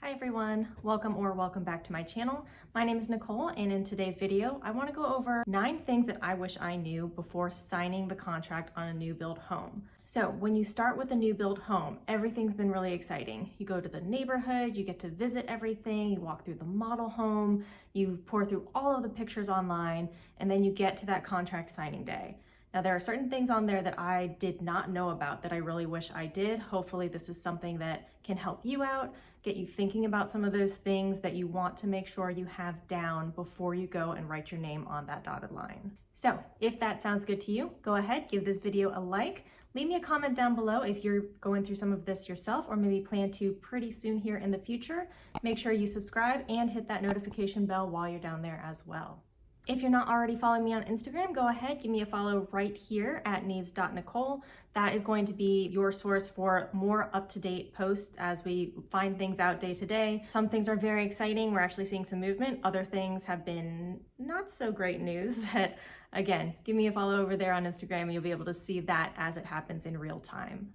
Hi everyone, welcome back to my channel. My name is Nicole, and in today's video, I want to go over 9 things that I wish I knew before signing the contract on a new build home. So when you start with a new build home, everything's been really exciting. You go to the neighborhood, you get to visit everything, you walk through the model home, you pour through all of the pictures online, and then you get to that contract signing day. Now, there are certain things on there that I did not know about that I really wish I did. Hopefully this is something that can help you out, get you thinking about some of those things that you want to make sure you have down before you go and write your name on that dotted line. So if that sounds good to you, go ahead, give this video a like, leave me a comment down below if you're going through some of this yourself or maybe plan to pretty soon here in the future. Make sure you subscribe and hit that notification bell while you're down there as well. If you're not already following me on Instagram, go ahead, give me a follow right here at neves.nicole. That is going to be your source for more up-to-date posts as we find things out day to day. Some things are very exciting. We're actually seeing some movement. Other things have been not so great news that, again, give me a follow over there on Instagram and you'll be able to see that as it happens in real time.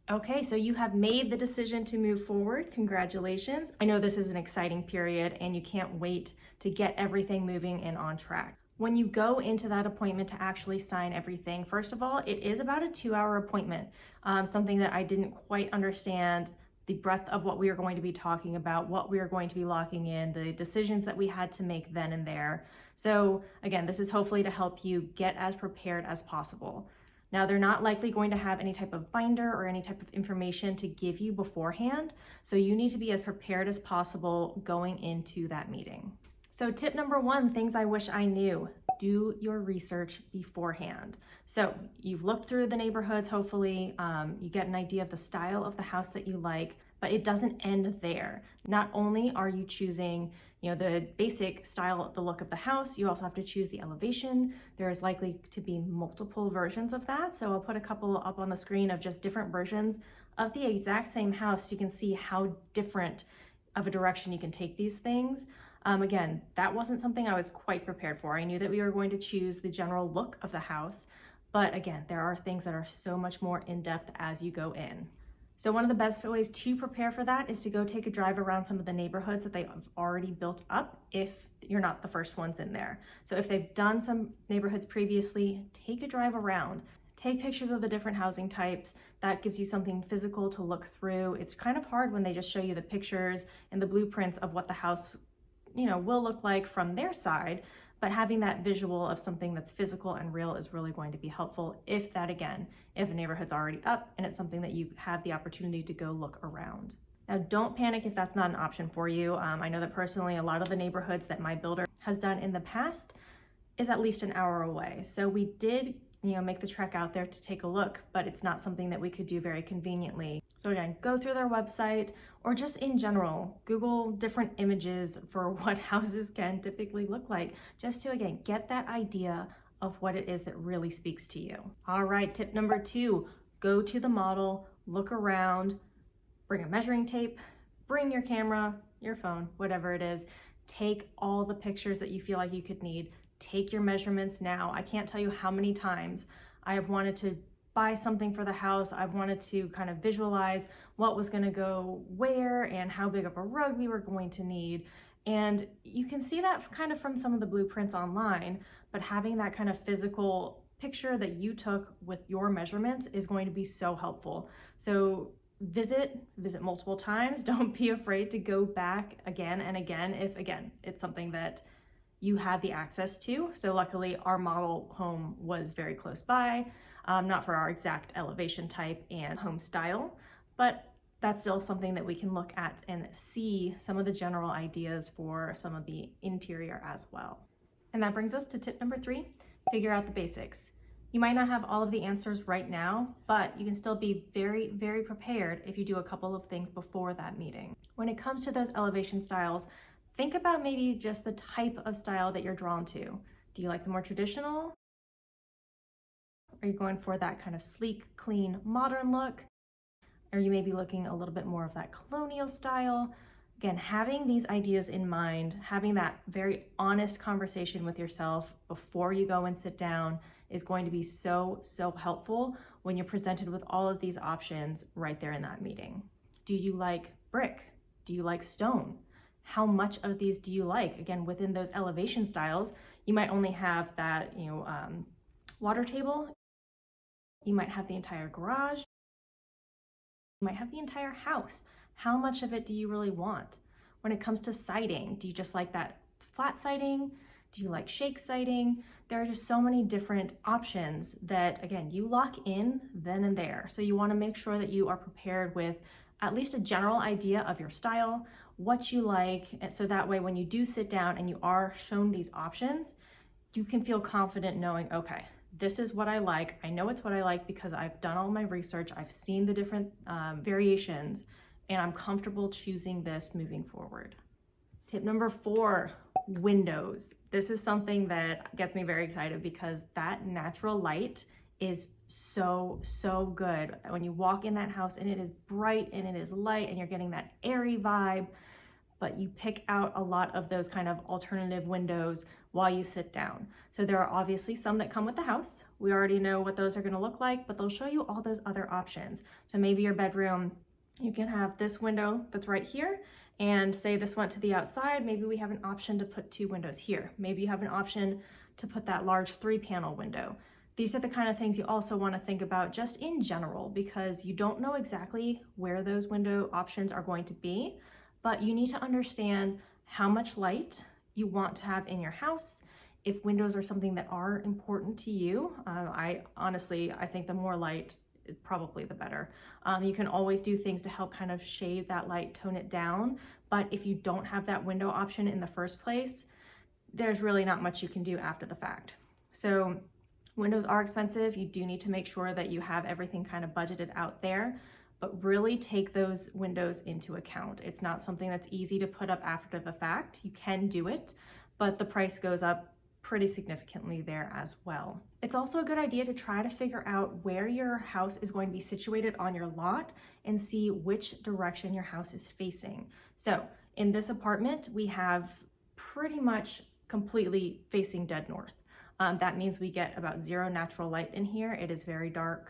Okay, so you have made the decision to move forward. Congratulations. I know this is an exciting period and you can't wait to get everything moving and on track. When you go into that appointment to actually sign everything, first of all, it is about a 2-hour appointment, something that I didn't quite understand the breadth of what we are going to be talking about, what we are going to be locking in, the decisions that we had to make then and there. So again, this is hopefully to help you get as prepared as possible. Now, they're not likely going to have any type of binder or any type of information to give you beforehand, so you need to be as prepared as possible going into that meeting. So tip number 1, things I wish I knew. Do your research beforehand. So you've looked through the neighborhoods, hopefully you get an idea of the style of the house that you like, but it doesn't end there. Not only are you choosing the basic style, the look of the house, you also have to choose the elevation. There is likely to be multiple versions of that. So I'll put a couple up on the screen of just different versions of the exact same house. You can see how different of a direction you can take these things. Again, that wasn't something I was quite prepared for. I knew that we were going to choose the general look of the house, but again, there are things that are so much more in-depth as you go in. So one of the best ways to prepare for that is to go take a drive around some of the neighborhoods that they have already built up if you're not the first ones in there. So if they've done some neighborhoods previously, take a drive around. Take pictures of the different housing types. That gives you something physical to look through. It's kind of hard when they just show you the pictures and the blueprints of what the house will look like from their side, but having that visual of something that's physical and real is really going to be helpful if a neighborhood's already up and it's something that you have the opportunity to go look around. Now, don't panic if that's not an option for you. I know that personally, a lot of the neighborhoods that my builder has done in the past is at least an hour away. So we did make the trek out there to take a look, but it's not something that we could do very conveniently. So again, go through their website or just in general, Google different images for what houses can typically look like, just to again, get that idea of what it is that really speaks to you. All right, tip number 2, go to the model, look around, bring a measuring tape, bring your camera, your phone, whatever it is, take all the pictures that you feel like you could need. Take your measurements now. I can't tell you how many times I have wanted to buy something for the house. I've wanted to kind of visualize what was going to go where and how big of a rug we were going to need. And you can see that kind of from some of the blueprints online, but having that kind of physical picture that you took with your measurements is going to be so helpful. So visit multiple times. Don't be afraid to go back again and again if, again, it's something that you had the access to. So luckily our model home was very close by, not for our exact elevation type and home style, but that's still something that we can look at and see some of the general ideas for some of the interior as well. And that brings us to tip number 3, figure out the basics. You might not have all of the answers right now, but you can still be very, very prepared if you do a couple of things before that meeting. When it comes to those elevation styles, think about maybe just the type of style that you're drawn to. Do you like the more traditional? Are you going for that kind of sleek, clean, modern look? Or you may be looking a little bit more of that colonial style? Again, having these ideas in mind, having that very honest conversation with yourself before you go and sit down is going to be so, so helpful when you're presented with all of these options right there in that meeting. Do you like brick? Do you like stone? How much of these do you like? Again, within those elevation styles, you might only have that, water table. You might have the entire garage. You might have the entire house. How much of it do you really want? When it comes to siding, do you just like that flat siding? Do you like shake siding? There are just so many different options that, again, you lock in then and there. So you want to make sure that you are prepared with at least a general idea of your style, what you like, and so that way when you do sit down and you are shown these options, you can feel confident knowing, okay, this is what I like. I know it's what I like because I've done all my research. I've seen the different variations, and I'm comfortable choosing this moving forward. Tip number 4, windows. This is something that gets me very excited because that natural light is so good. When you walk in that house and it is bright and it is light and you're getting that airy vibe, but you pick out a lot of those kind of alternative windows while you sit down. So there are obviously some that come with the house. We already know what those are gonna look like, but they'll show you all those other options. So maybe your bedroom, you can have this window that's right here, and say this went to the outside, maybe we have an option to put 2 windows here. Maybe you have an option to put that large 3-panel window. These are the kind of things you also want to think about just in general, because you don't know exactly where those window options are going to be, but you need to understand how much light you want to have in your house. If windows are something that are important to you, I think the more light is probably the better. You can always do things to help kind of shade that light, tone it down, but if you don't have that window option in the first place, there's really not much you can do after the fact. So windows are expensive. You do need to make sure that you have everything kind of budgeted out there, but really take those windows into account. It's not something that's easy to put up after the fact. You can do it, but the price goes up pretty significantly there as well. It's also a good idea to try to figure out where your house is going to be situated on your lot and see which direction your house is facing. So in this apartment, we have pretty much completely facing dead north. That means we get about 0 natural light in here. It is very dark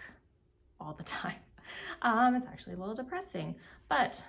all the time. It's actually a little depressing, but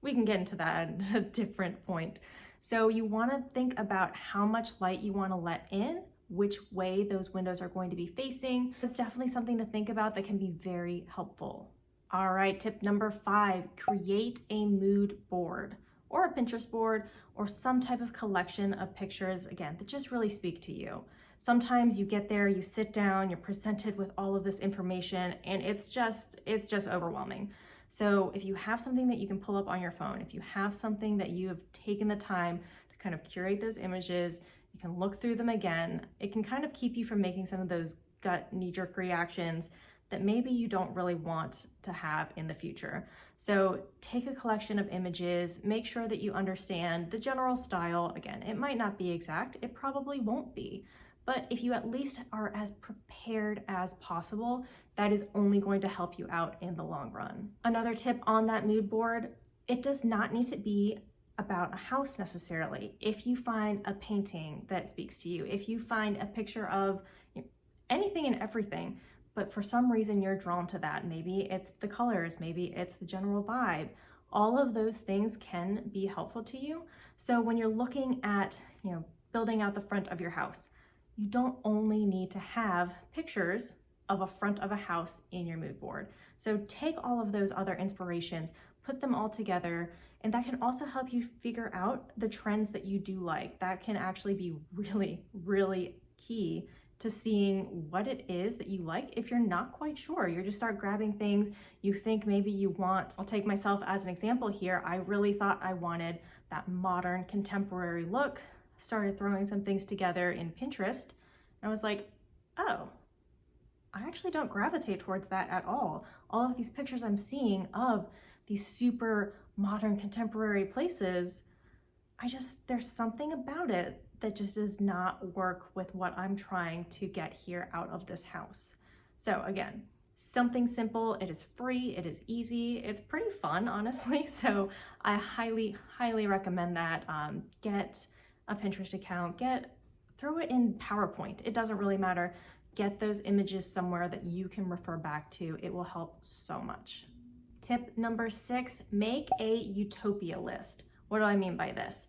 we can get into that at a different point. So you want to think about how much light you want to let in, which way those windows are going to be facing. It's definitely something to think about that can be very helpful. All right, tip number 5, create a mood board or a Pinterest board or some type of collection of pictures, again, that just really speak to you. Sometimes you get there, you sit down, you're presented with all of this information, and it's just overwhelming. So if you have something that you can pull up on your phone, if you have something that you have taken the time to kind of curate those images, you can look through them again. It can kind of keep you from making some of those gut knee-jerk reactions that maybe you don't really want to have in the future. So take a collection of images, make sure that you understand the general style. Again, it might not be exact, it probably won't be. But if you at least are as prepared as possible, that is only going to help you out in the long run. Another tip on that mood board, it does not need to be about a house necessarily. If you find a painting that speaks to you, if you find a picture of anything and everything, but for some reason you're drawn to that, maybe it's the colors, maybe it's the general vibe, all of those things can be helpful to you. So when you're looking at, building out the front of your house, you don't only need to have pictures of a front of a house in your mood board. So take all of those other inspirations, put them all together, and that can also help you figure out the trends that you do like. That can actually be really, really key to seeing what it is that you like if you're not quite sure. You just start grabbing things you think maybe you want. I'll take myself as an example here. I really thought I wanted that modern contemporary look. Started throwing some things together in Pinterest, and I was like, oh, I actually don't gravitate towards that at all. All of these pictures I'm seeing of these super modern contemporary places, there's something about it that just does not work with what I'm trying to get here out of this house. So again, something simple, it is free, it is easy, it's pretty fun, honestly. So I highly, highly recommend that. Get a Pinterest account, throw it in PowerPoint. It doesn't really matter. Get those images somewhere that you can refer back to. It will help so much. Tip number 6, make a utopia list. What do I mean by this?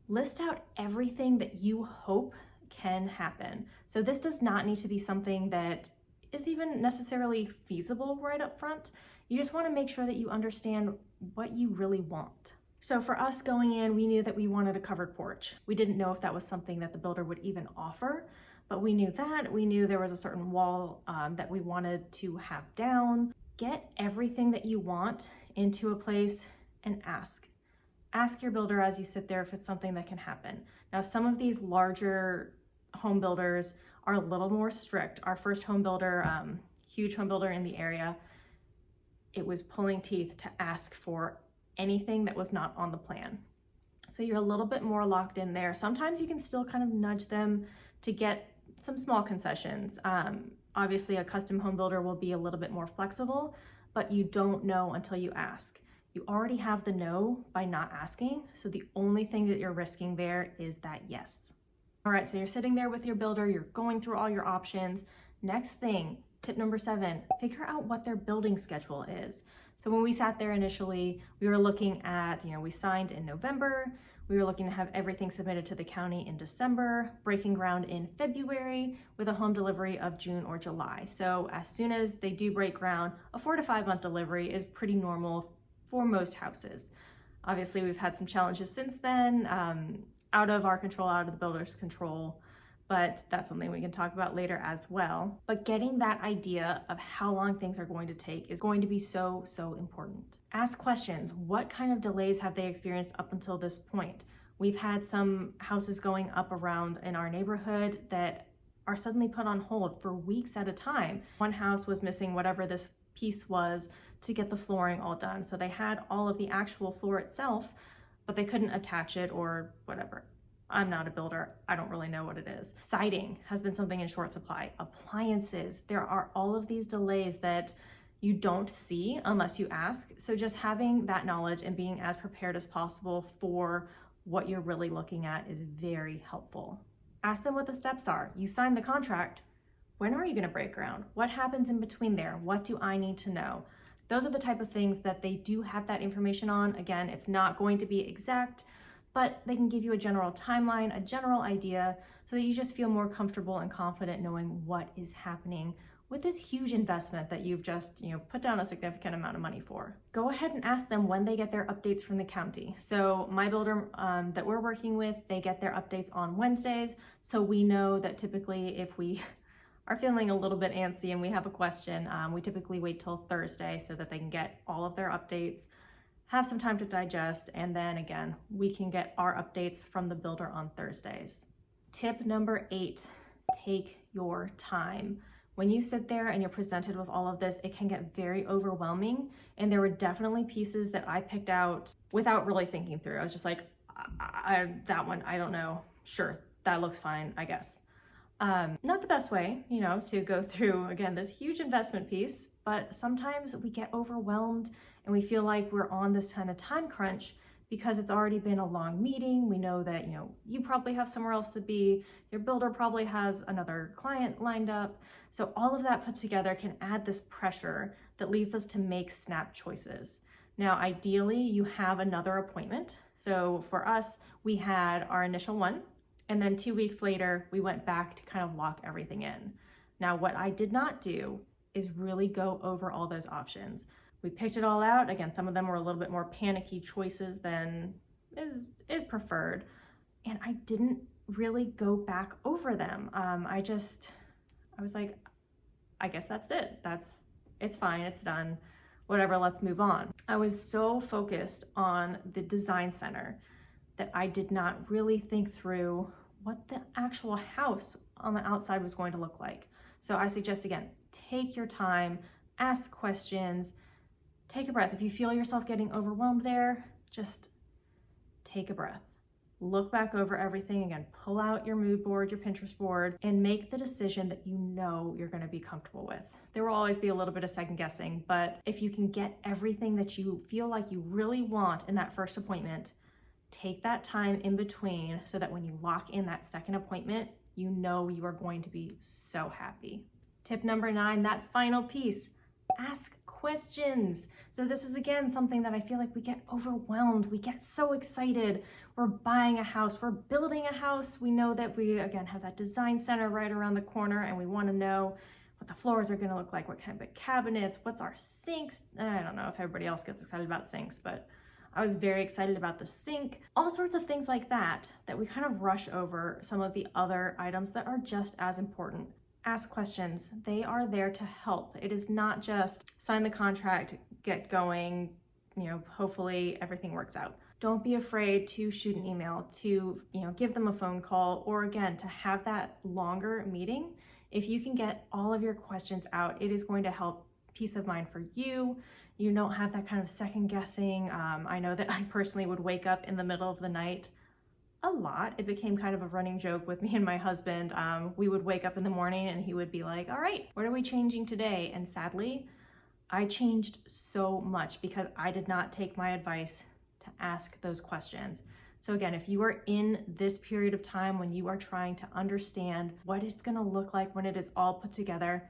List out everything that you hope can happen. So this does not need to be something that is even necessarily feasible right up front. You just want to make sure that you understand what you really want. So for us going in, we knew that we wanted a covered porch. We didn't know if that was something that the builder would even offer, but we knew that. We knew there was a certain wall that we wanted to have down. Get everything that you want into a place and ask. Ask your builder as you sit there if it's something that can happen. Now, some of these larger home builders are a little more strict. Our first home builder, huge home builder in the area, it was pulling teeth to ask for anything that was not on the plan. So you're a little bit more locked in there. Sometimes you can still kind of nudge them to get some small concessions. Obviously, a custom home builder will be a little bit more flexible, but you don't know until you ask. You already have the no by not asking, so the only thing that you're risking there is that yes. All right, so you're sitting there with your builder, you're going through all your options. Next thing, tip number 7, figure out what their building schedule is. So when we sat there initially, we were looking at, we signed in November, we were looking to have everything submitted to the county in December, breaking ground in February with a home delivery of June or July. So as soon as they do break ground, a 4 to 5 month delivery is pretty normal for most houses. Obviously, we've had some challenges since then, out of our control, out of the builder's control, but that's something we can talk about later as well. But getting that idea of how long things are going to take is going to be so, so important. Ask questions. What kind of delays have they experienced up until this point? We've had some houses going up around in our neighborhood that are suddenly put on hold for weeks at a time. One house was missing whatever this piece was to get the flooring all done. So they had all of the actual floor itself, but they couldn't attach it or whatever. I'm not a builder. I don't really know what it is. Siding has been something in short supply. Appliances, there are all of these delays that you don't see unless you ask. So just having that knowledge and being as prepared as possible for what you're really looking at is very helpful. Ask them what the steps are. You signed the contract. When are you going to break ground? What happens in between there? What do I need to know? Those are the type of things that they do have that information on. Again, it's not going to be exact, but they can give you a general timeline, a general idea, so that you just feel more comfortable and confident knowing what is happening with this huge investment that you've just put down a significant amount of money for. Go ahead and ask them when they get their updates from the county. So my builder that we're working with, they get their updates on Wednesdays. So we know that typically if we are feeling a little bit antsy and we have a question, we typically wait till Thursday so that they can get all of their updates, have some time to digest, and then again, we can get our updates from the builder on Thursdays. Tip number 8, take your time. When you sit there and you're presented with all of this, it can get very overwhelming. And there were definitely pieces that I picked out without really thinking through. I was just like, that one, I don't know. Sure, that looks fine, I guess. Not the best way, to go through, again, this huge investment piece, but sometimes we get overwhelmed and we feel like we're on this kind of time crunch because it's already been a long meeting. We know that, you probably have somewhere else to be, your builder probably has another client lined up. So all of that put together can add this pressure that leads us to make snap choices. Now, ideally, you have another appointment. So for us, we had our initial one, and then 2 weeks later, we went back to kind of lock everything in. Now, what I did not do is really go over all those options. We picked it all out. Again, some of them were a little bit more panicky choices than is preferred. And I didn't really go back over them. I was like, I guess that's it. It's fine, it's done, whatever, let's move on. I was so focused on the design center that I did not really think through what the actual house on the outside was going to look like. So I suggest, again, take your time, ask questions, take a breath. If you feel yourself getting overwhelmed there, just take a breath. Look back over everything again, pull out your mood board, your Pinterest board, and make the decision that you know you're gonna be comfortable with. There will always be a little bit of second guessing, but if you can get everything that you feel like you really want in that first appointment, take that time in between so that when you lock in that second appointment, you know you are going to be so happy. Tip number 9, that final piece, ask questions. questions. So this is again something that I feel like we get overwhelmed. We get so excited. We're buying a house, we're building a house. We know that we again have that design center right around the corner, and we want to know what the floors are going to look like, what kind of cabinets, what's our sinks. I don't know if everybody else gets excited about sinks, but I was very excited about the sink. All sorts of things like that we kind of rush over some of the other items that are just as important. Ask questions. They are there to help. It is not just sign the contract, get going, hopefully everything works out. Don't be afraid to shoot an email, to, give them a phone call, or again, to have that longer meeting. If you can get all of your questions out, it is going to help peace of mind for you. You don't have that kind of second guessing. I know that I personally would wake up in the middle of the night a lot. It became kind of a running joke with me and my husband. We would wake up in the morning and he would be like, all right, what are we changing today? And sadly, I changed so much because I did not take my advice to ask those questions. So again, if you are in this period of time when you are trying to understand what it's gonna look like when it is all put together,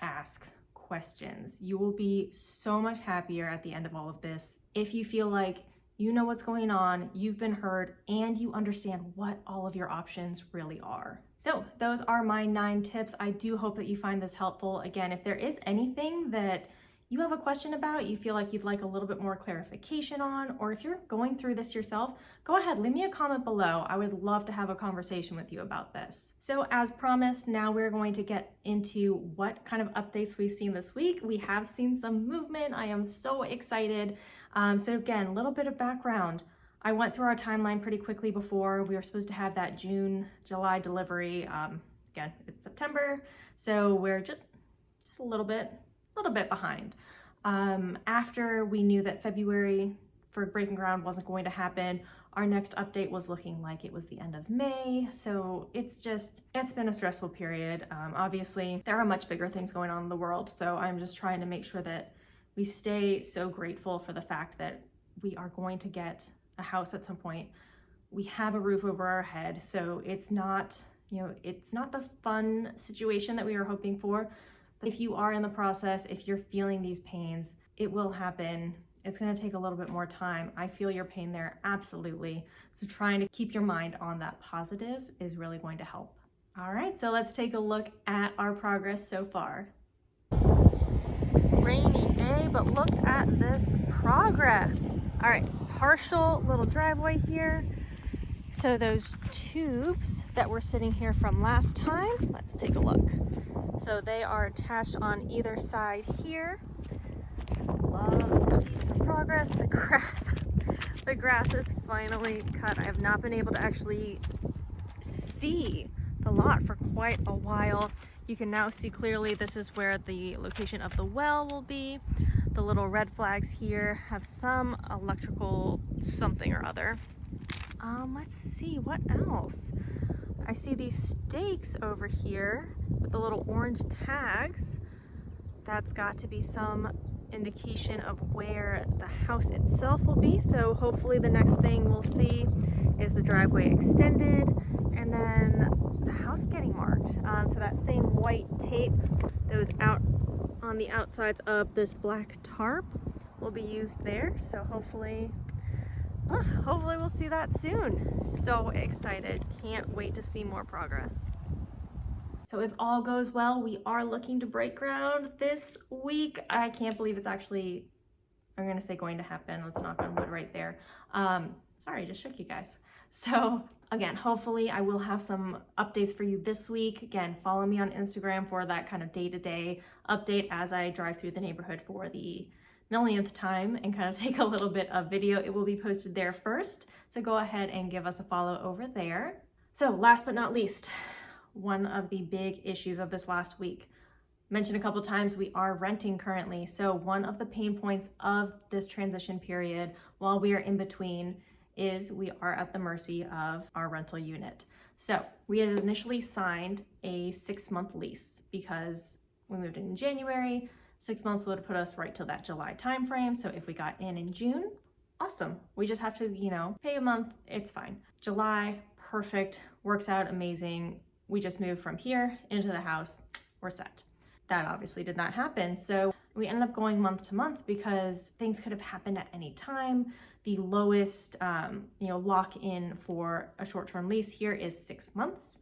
ask questions. You will be so much happier at the end of all of this if you feel like you know what's going on, you've been heard, and you understand what all of your options really are. So those are my 9 tips. I do hope that you find this helpful. Again, if there is anything that you have a question about, you feel like you'd like a little bit more clarification on, or if you're going through this yourself, go ahead, leave me a comment below. I would love to have a conversation with you about this. So as promised, now we're going to get into what kind of updates we've seen this week. We have seen some movement. I am so excited. So again, a little bit of background. I went through our timeline pretty quickly before. We were supposed to have that July delivery. Again, it's September, so we're just a little bit behind. After we knew that February for breaking ground wasn't going to happen, our next update was looking like it was the end of May. So it's been a stressful period. Obviously, there are much bigger things going on in the world. So I'm just trying to make sure that we stay so grateful for the fact that we are going to get a house at some point. We have a roof over our head. So it's not the fun situation that we were hoping for. If you are in the process, if you're feeling these pains, it will happen. It's going to take a little bit more time. I feel your pain there, absolutely. So trying to keep your mind on that positive is really going to help. All right, so let's take a look at our progress so far. Rainy day, but look at this progress. All right, partial little driveway here. So those tubes that were sitting here from last time, let's take a look. So they are attached on either side here. Love to see some progress. The grass is finally cut. I have not been able to actually see the lot for quite a while. You can now see clearly this is where the location of the well will be. The little red flags here have some electrical something or other. Let's see, what else? I see these stakes over here with the little orange tags. That's got to be some indication of where the house itself will be. So hopefully the next thing we'll see is the driveway extended and then the house getting marked. So that same white tape that was out on the outsides of this black tarp will be used there. So hopefully we'll see that soon. So excited. Can't wait to see more progress. So if all goes well, we are looking to break ground this week. I can't believe it's actually, I'm gonna say going to happen. Let's knock on wood right there. Sorry, just shook you guys. So again, hopefully I will have some updates for you this week. Again, follow me on Instagram for that kind of day-to-day update as I drive through the neighborhood for the millionth time and kind of take a little bit of video. It will be posted there first. So go ahead and give us a follow over there. So last but not least, one of the big issues of this last week. Mentioned a couple times, we are renting currently. So one of the pain points of this transition period while we are in between is we are at the mercy of our rental unit. So we had initially signed a 6-month lease because we moved in January. 6 months would have put us right till that July timeframe. So if we got in June, awesome. We just have to, pay a month, it's fine. July, perfect, works out amazing. We just moved from here into the house, we're set. That obviously did not happen. So We ended up going month to month because things could have happened at any time. The lowest, lock-in for a short-term lease here is 6 months.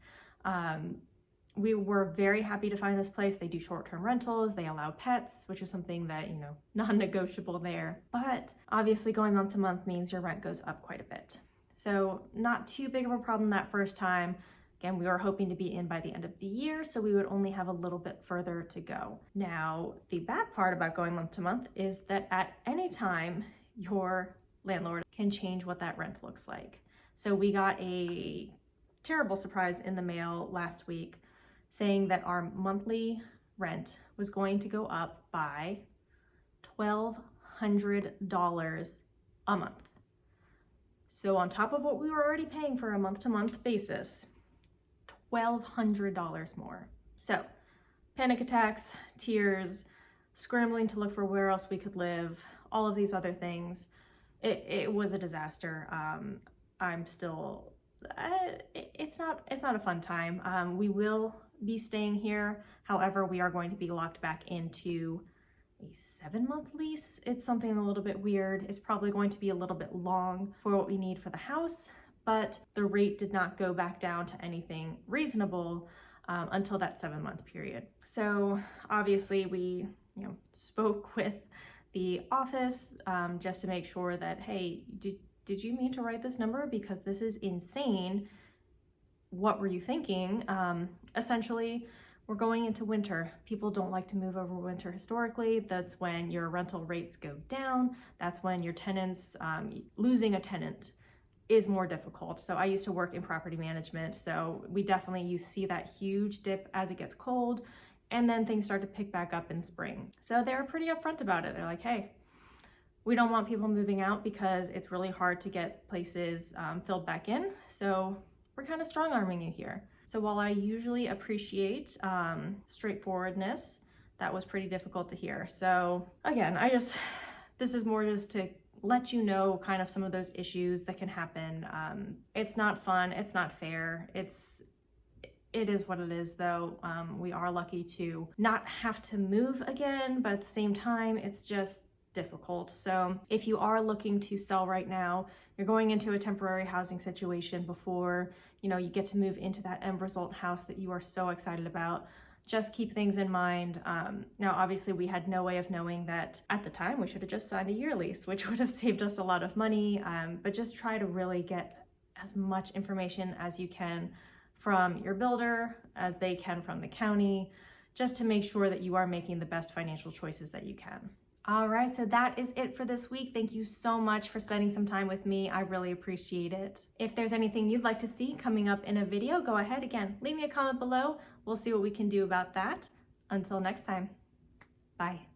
We were very happy to find this place. They do short-term rentals, they allow pets, which is something that, non-negotiable there. But obviously going month to month means your rent goes up quite a bit. So not too big of a problem that first time. Again, we were hoping to be in by the end of the year, so we would only have a little bit further to go. Now, the bad part about going month to month is that at any time, your landlord can change what that rent looks like. So we got a terrible surprise in the mail last week saying that our monthly rent was going to go up by $1,200 a month. So on top of what we were already paying for a month-to-month basis, $1,200 more. So panic attacks, tears, scrambling to look for where else we could live, all of these other things. It was a disaster. I'm still, it's not a fun time. We will be staying here. However, we are going to be locked back into a 7-month lease. It's something a little bit weird. It's probably going to be a little bit long for what we need for the house, but the rate did not go back down to anything reasonable until that 7-month period. So obviously we, spoke with the office just to make sure that, hey, did you mean to write this number? Because this is insane. What were you thinking? Essentially, we're going into winter. People don't like to move over winter historically. That's when your rental rates go down. That's when your tenants, losing a tenant is more difficult. So I used to work in property management. So you see that huge dip as it gets cold, and then things start to pick back up in spring. So they were pretty upfront about it. They're like, hey, we don't want people moving out because it's really hard to get places filled back in. So we're kind of strong arming you here. So while I usually appreciate straightforwardness, that was pretty difficult to hear. So again, this is more just to let you know kind of some of those issues that can happen. It's not fun, it's not fair, it is what it is though. We are lucky to not have to move again, but at the same time, it's just difficult. So if you are looking to sell right now, you're going into a temporary housing situation before, you get to move into that end result house that you are so excited about. Just keep things in mind. Now, obviously we had no way of knowing that at the time. We should have just signed a year lease, which would have saved us a lot of money. But just try to really get as much information as you can from your builder, as they can from the county, just to make sure that you are making the best financial choices that you can. All right, so that is it for this week. Thank you so much for spending some time with me. I really appreciate it. If there's anything you'd like to see coming up in a video, go ahead, again, leave me a comment below. We'll see what we can do about that. Until next time, bye.